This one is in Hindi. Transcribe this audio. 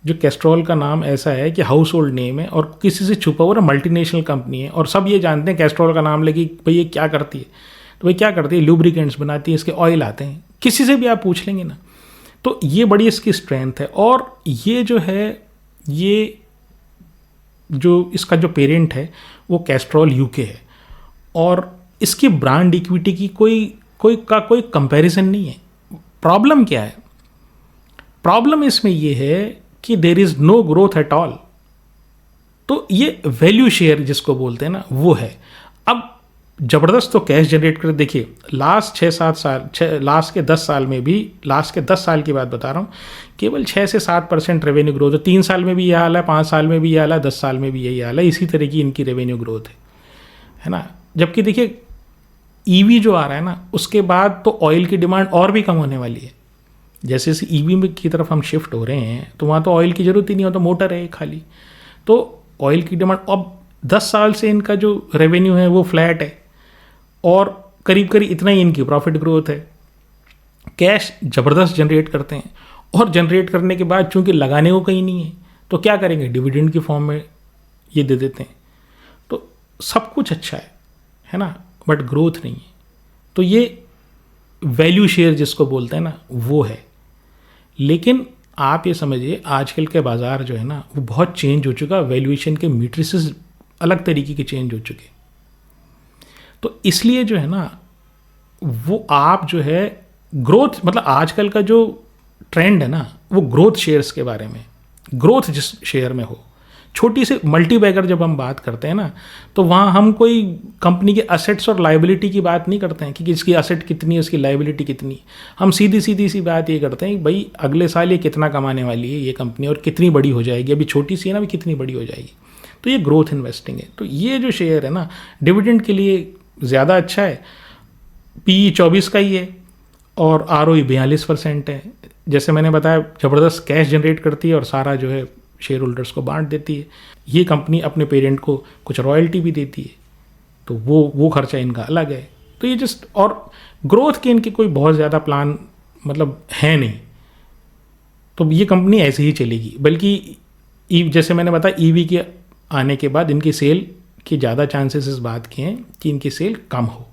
जो कैस्ट्रॉल का नाम ऐसा है कि हाउस होल्ड नेम है और किसी से छुपा हुआ मल्टीनेशनल कंपनी है और सब ये जानते हैं कैस्ट्रॉल का नाम लेके भाई ये क्या करती है, तो भाई क्या करती है, लुब्रिकेंट्स बनाती है, इसके ऑयल आते हैं, किसी से भी आप पूछ लेंगे ना। तो ये बड़ी इसकी स्ट्रेंथ है। और ये जो है, ये जो इसका जो पेरेंट है वो कैस्ट्रॉल यूके है और इसकी ब्रांड इक्विटी की कोई कंपैरिजन नहीं है। प्रॉब्लम क्या है? प्रॉब्लम इसमें ये है कि there is no growth at all. तो ये वैल्यू शेयर जिसको बोलते हैं ना, वो है। अब ज़बरदस्त तो कैश जनरेट कर, देखिए लास्ट 6-7 साल, लास्ट के 10 साल में भी, लास्ट के 10 साल की बात बता रहा हूँ, केवल 6 से 7% रेवेन्यू ग्रोथ है। 3 साल में भी यह हाल है, 5 साल में भी यह हाल है, 10 साल में भी यही हाल है। इसी तरह की इनकी रेवेन्यू ग्रोथ है ना। जबकि देखिए ईवी जो आ रहा है ना, उसके बाद तो ऑयल की डिमांड और भी कम होने वाली है। जैसे जैसे ईवी में की तरफ हम शिफ्ट हो रहे हैं तो वहाँ तो ऑयल की ज़रूरत ही नहीं हो, तो मोटर है खाली। तो ऑयल की डिमांड, अब 10 साल से इनका जो रेवेन्यू है वो फ्लैट है और करीब करीब इतना ही इनकी प्रॉफिट ग्रोथ है। कैश ज़बरदस्त जनरेट करते हैं और जनरेट करने के बाद चूंकि लगाने को कहीं नहीं है तो क्या करेंगे, डिविडेंड की फॉर्म में ये दे देते हैं। तो सब कुछ अच्छा है ना, बट ग्रोथ नहीं है। तो ये वैल्यू शेयर जिसको बोलते हैं ना, वो है। लेकिन आप ये समझिए आजकल के बाज़ार जो है ना वो बहुत चेंज हो चुका, वैल्यूएशन के मीट्रिसेस अलग तरीके के चेंज हो चुके। तो इसलिए जो है ना वो आप जो है ग्रोथ, मतलब आजकल का जो ट्रेंड है ना वो ग्रोथ शेयर्स के बारे में, ग्रोथ जिस शेयर में हो। छोटी से मल्टी बैगर जब हम बात करते हैं ना तो वहाँ हम कोई कंपनी के असेट्स और लाइबिलिटी की बात नहीं करते हैं कि इसकी असेट कितनी है, इसकी लाइबिलिटी कितनी है। हम सीधी सी बात ये करते हैं कि भाई अगले साल ये कितना कमाने वाली है ये कंपनी और कितनी बड़ी हो जाएगी। अभी छोटी सी है ना, अभी कितनी बड़ी हो जाएगी। तो ये ग्रोथ इन्वेस्टिंग है। तो ये जो शेयर है ना डिविडेंड के लिए ज़्यादा अच्छा है। PE 24 का ही है और ROE 42% है। जैसे मैंने बताया ज़बरदस्त कैश जनरेट करती है और सारा जो है शेयर होल्डर्स को बांट देती है। ये कंपनी अपने पेरेंट को कुछ रॉयल्टी भी देती है, तो वो खर्चा इनका अलग है। तो ये जस्ट, और ग्रोथ के इनके कोई बहुत ज़्यादा प्लान मतलब है नहीं, तो ये कंपनी ऐसे ही चलेगी। बल्कि जैसे मैंने बताया EV के आने के बाद इनकी सेल के ज़्यादा चांसेस इस बात के हैं कि इनकी सेल कम हो।